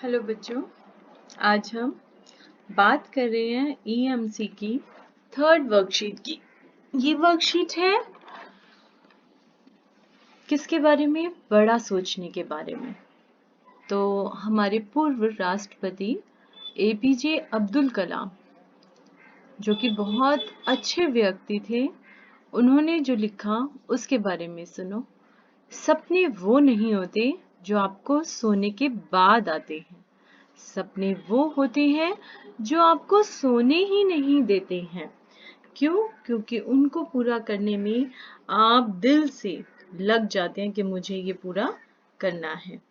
Hello बच्चों, आज हम बात कर रहे हैं ईएमसी की थर्ड वर्कशीट की। ये वर्कशीट है किसके बारे में? बड़ा सोचने के बारे में। तो हमारे पूर्व राष्ट्रपति एपीजे अब्दुल कलाम, जो कि बहुत अच्छे व्यक्ति थे, उन्होंने जो लिखा उसके बारे में सुनो। सपने वो नहीं होते जो आपको सोने के बाद आते हैं। सपने वो होते हैं जो आपको सोने ही नहीं देते हैं। क्यों? क्योंकि उनको पूरा करने में आप दिल से लग जाते हैं कि मुझे ये पूरा करना है।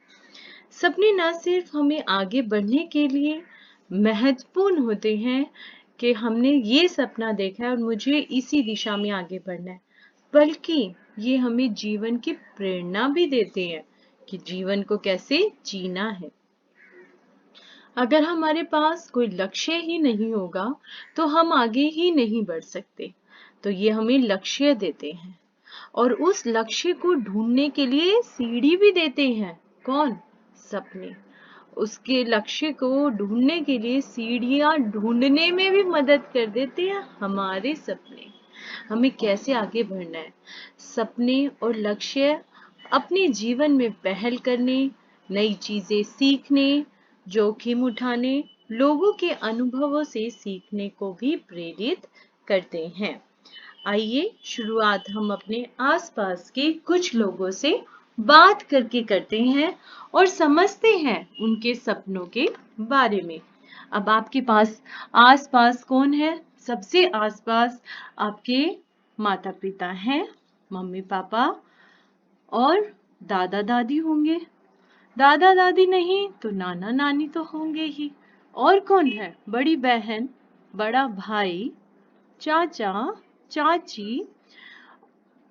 सपने न सिर्फ हमें आगे बढ़ने के लिए महत्वपूर्ण होते हैं कि हमने ये सपना देखा है और मुझे इसी दिशा में आगे बढ़ना है, बल्कि ये हमें जीवन की प्रेरणा भी देते हैं कि जीवन को कैसे जीना है। अगर हमारे पास कोई लक्ष्य ही नहीं होगा तो हम आगे ही नहीं बढ़ सकते। तो ये हमें लक्ष्य देते हैं और उस लक्ष्य को ढूंढने के लिए सीढ़ी भी देते हैं। कौन? सपने। उसके लक्ष्य को ढूंढने के लिए सीढ़ियां ढूंढने में भी मदद कर देते हैं हमारे सपने। हमें कैसे आगे बढ़ना है। सपने और लक्ष्य अपने जीवन में पहल करने, नई चीजें सीखने, जोखिम उठाने, लोगों के अनुभवों से सीखने को भी प्रेरित करते हैं। आइए शुरुआत हम अपने आसपास के कुछ लोगों से बात करके करते हैं और समझते हैं उनके सपनों के बारे में। अब आपके पास आसपास कौन है? सबसे आसपास आपके माता पिता हैं, मम्मी पापा और दादा दादी होंगे। दादा दादी नहीं तो नाना नानी तो होंगे ही। और कौन है? बड़ी बहन, बड़ा भाई, चाचा, चाची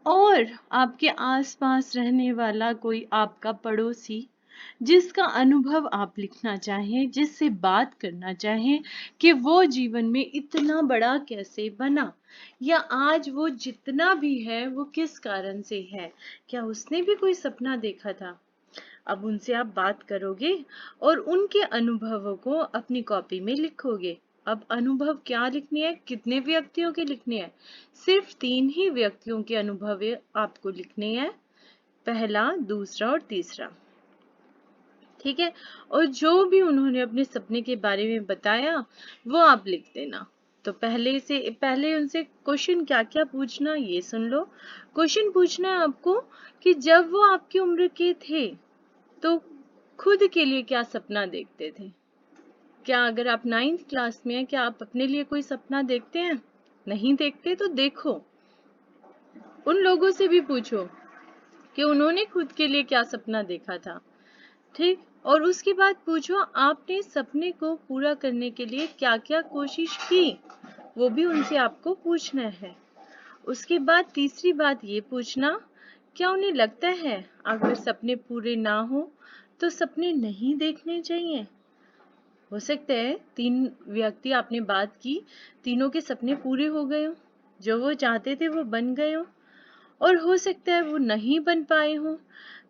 और आपके आसपास रहने वाला कोई आपका पड़ोसी, जिसका अनुभव आप लिखना चाहें, जिससे बात करना चाहें कि वो जीवन में इतना बड़ा कैसे बना, या आज वो जितना भी है वो किस कारण से है। क्या उसने भी कोई सपना देखा था? अब उनसे आप बात करोगे और उनके अनुभवों को अपनी कॉपी में लिखोगे। अब अनुभव क्या लिखने हैं? कितने व्यक्तियों के लिखने हैं? सिर्फ 3 ही व्यक्तियों के अनुभव आपको लिखने हैं, पहला, दूसरा और तीसरा। ठीक है? और जो भी उन्होंने अपने सपने के बारे में बताया वो आप लिख देना। तो पहले उनसे क्वेश्चन क्या क्या पूछना ये सुन लो। क्वेश्चन पूछना है आपको कि जब वो आपकी उम्र के थे तो खुद के लिए क्या सपना देखते थे। क्या अगर आप 9th क्लास में हैं, क्या आप अपने लिए कोई सपना देखते हैं? नहीं देखते तो देखो, उन लोगों से भी पूछो कि उन्होंने खुद के लिए क्या सपना देखा था। ठीक? और उसके बाद पूछो आपने सपने को पूरा करने के लिए क्या क्या कोशिश की, वो भी उनसे आपको पूछना है। उसके बाद तीसरी बात ये पूछना, क्या उन्हें लगता है अगर सपने पूरे ना हो तो सपने नहीं देखने चाहिए? हो सकता है 3 व्यक्ति आपने बात की, तीनों के सपने पूरे हो गए हो, जो वो चाहते थे वो बन गए हो, और हो सकता है वो नहीं बन पाए हो।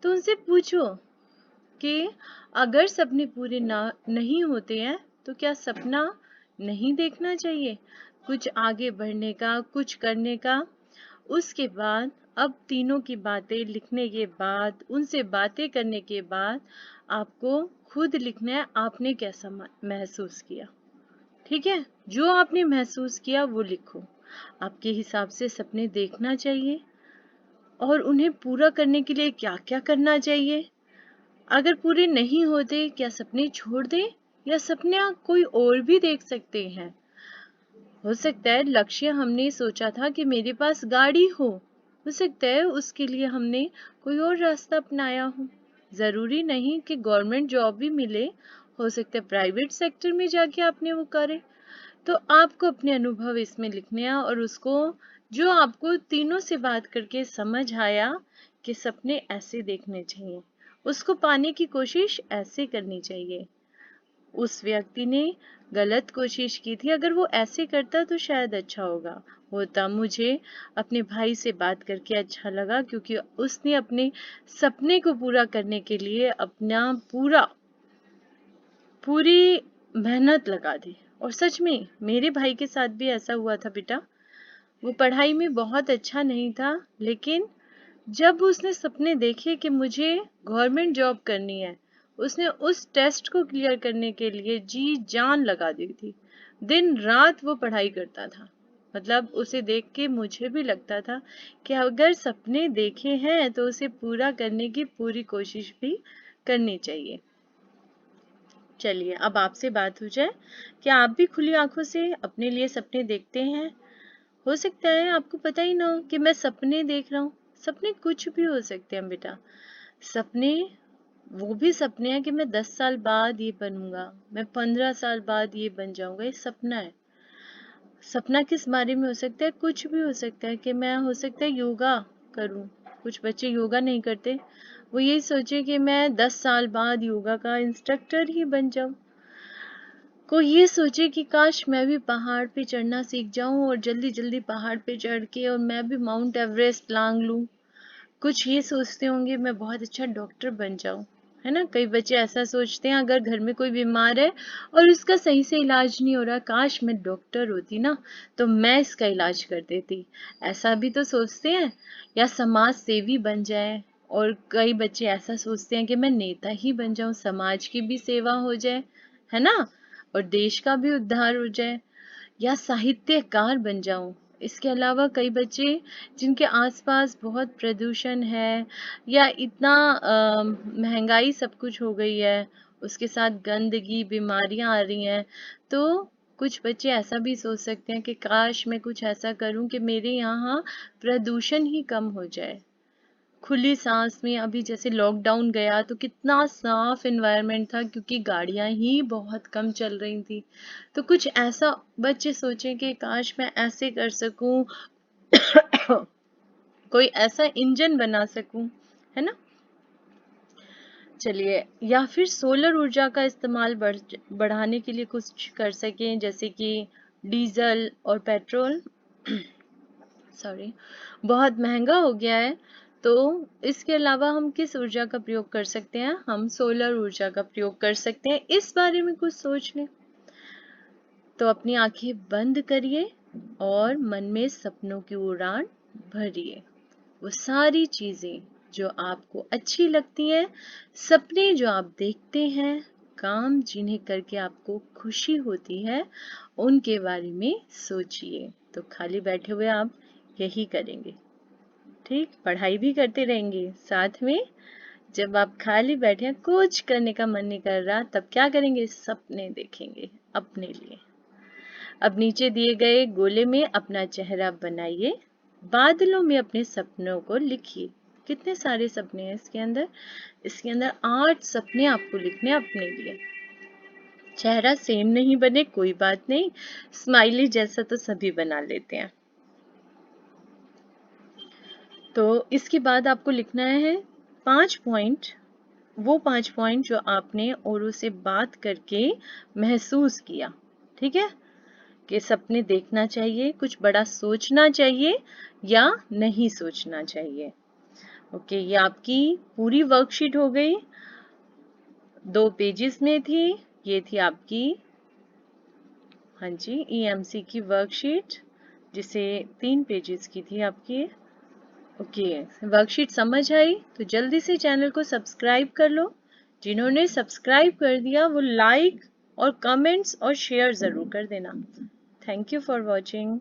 तो उनसे पूछो कि अगर सपने पूरे ना नहीं होते हैं तो क्या सपना नहीं देखना चाहिए, कुछ आगे बढ़ने का, कुछ करने का। उसके बाद अब तीनों की बातें लिखने के बाद, उनसे बातें करने के बाद आपको खुद लिखना है आपने कैसा महसूस किया। ठीक है? जो आपने महसूस किया वो लिखो। आपके हिसाब से सपने देखना चाहिए और उन्हें पूरा करने के लिए क्या-क्या करना चाहिए। अगर पूरे नहीं होते क्या सपने छोड़ दें या सपना कोई और भी देख सकते हैं। हो सकता है लक्ष्य हमने सोचा था कि मेरे पास गाड़ी हो सकता है उसके लिए हमने कोई और रास्ता अपनाया हो। जरूरी नहीं कि गवर्नमेंट जॉब भी मिले, हो सकता है प्राइवेट सेक्टर में जाके आपने वो करे। तो आपको अपने अनुभव इसमें लिखने हैं और उसको, जो आपको तीनों से बात करके समझ आया कि सपने ऐसे देखने चाहिए, उसको पाने की कोशिश ऐसे करनी चाहिए। उस व्यक्ति ने गलत कोशिश की थी, अगर वो ऐसे करता तो शायद अच्छा होता। मुझे अपने भाई से बात करके अच्छा लगा क्योंकि उसने अपने सपने को पूरा करने के लिए अपना पूरा पूरी मेहनत लगा दी। और सच में मेरे भाई के साथ भी ऐसा हुआ था बेटा। वो पढ़ाई में बहुत अच्छा नहीं था, लेकिन जब उसने सपने देखे कि मुझे गवर्नमेंट जॉब करनी है, उसने उस टेस्ट को क्लियर करने के लिए जी जान लगा दी थी। दिन रात वो पढ़ाई करता था। मतलब उसे देख के मुझे भी लगता था कि अगर सपने देखे हैं तो उसे पूरा करने की पूरी कोशिश भी करनी चाहिए। चलिए अब आपसे बात हो जाए, क्या आप भी खुली आंखों से अपने लिए सपने देखते हैं? हो सकता है आपको पता ही ना हो कि मैं सपने देख रहा हूँ। सपने कुछ भी हो सकते हैं बेटा। सपने वो भी सपने हैं कि मैं 10 साल बाद ये बनूंगा, मैं 15 साल बाद ये बन जाऊंगा, ये सपना है। सपना किस बारे में हो सकता है? कुछ भी हो सकता है कि मैं हो सकता है योगा करूं। कुछ बच्चे योगा नहीं करते, वो यही सोचे कि मैं 10 साल बाद योगा का इंस्ट्रक्टर ही बन जाऊं। कोई ये सोचे कि काश मैं भी पहाड़ पे चढ़ना सीख जाऊं और जल्दी जल्दी पहाड़ पे चढ़ के और मैं भी माउंट एवरेस्ट लांग लूं। कुछ ये सोचते होंगे मैं बहुत अच्छा डॉक्टर बन जाऊं। है ना, कई बच्चे ऐसा सोचते हैं अगर घर में कोई बीमार है और उसका सही से इलाज नहीं हो रहा, काश मैं डॉक्टर होती ना तो मैं इसका इलाज कर देती। ऐसा भी तो सोचते हैं। या समाज सेवी बन जाए। और कई बच्चे ऐसा सोचते हैं कि मैं नेता ही बन जाऊं, समाज की भी सेवा हो जाए, है ना, और देश का भी उद्धार हो जाए। या साहित्यकार बन जाऊं। इसके अलावा कई बच्चे जिनके आसपास बहुत प्रदूषण है या इतना महंगाई सब कुछ हो गई है, उसके साथ गंदगी बीमारियां आ रही हैं, तो कुछ बच्चे ऐसा भी सोच सकते हैं कि काश मैं कुछ ऐसा करूं कि मेरे यहाँ प्रदूषण ही कम हो जाए। खुली सांस में अभी जैसे लॉकडाउन गया तो कितना साफ एनवायरनमेंट था क्योंकि गाड़ियां ही बहुत कम चल रही थी। तो कुछ ऐसा बच्चे सोचें कि काश मैं ऐसे कर सकूं, कोई ऐसा इंजन बना सकूं, है ना। चलिए, या फिर सोलर ऊर्जा का इस्तेमाल बढ़ाने के लिए कुछ कर सकें, जैसे कि डीजल और पेट्रोल सॉरी बहुत महंगा हो गया है। तो इसके अलावा हम किस ऊर्जा का प्रयोग कर सकते हैं? हम सोलर ऊर्जा का प्रयोग कर सकते हैं। इस बारे में कुछ सोच लें। तो अपनी आंखें बंद करिए और मन में सपनों की उड़ान भरिए। वो सारी चीजें जो आपको अच्छी लगती हैं, सपने जो आप देखते हैं, काम जिन्हें करके आपको खुशी होती है, उनके बारे में सोचिए। तो खाली बैठे हुए आप यही करेंगे। ठीक, पढ़ाई भी करते रहेंगे साथ में। जब आप खाली बैठे हैं, कुछ करने का मन नहीं कर रहा, तब क्या करेंगे? सपने देखेंगे अपने लिए। अब नीचे दिए गए गोले में अपना चेहरा बनाइए, बादलों में अपने सपनों को लिखिए। कितने सारे सपने हैं इसके अंदर? इसके अंदर 8 सपने आपको लिखने हैं अपने लिए। चेहरा सेम नहीं बने कोई बात नहीं, स्माइली जैसा तो सभी बना लेते हैं। तो इसके बाद आपको लिखना है 5 पॉइंट, वो 5 पॉइंट जो आपने औरों से बात करके महसूस किया। ठीक है, कि सपने देखना चाहिए, कुछ बड़ा सोचना चाहिए या नहीं सोचना चाहिए। ओके, ये आपकी पूरी वर्कशीट हो गई। 2 पेजेस में थी। ये थी आपकी, हाँ जी, ईएमसी की वर्कशीट, जिसे 3 पेजेस की थी आपकी। ओके, वर्कशीट समझ आई तो जल्दी से चैनल को सब्सक्राइब कर लो। जिन्होंने सब्सक्राइब कर दिया वो लाइक और कमेंट्स और शेयर जरूर कर देना। Thank you for watching.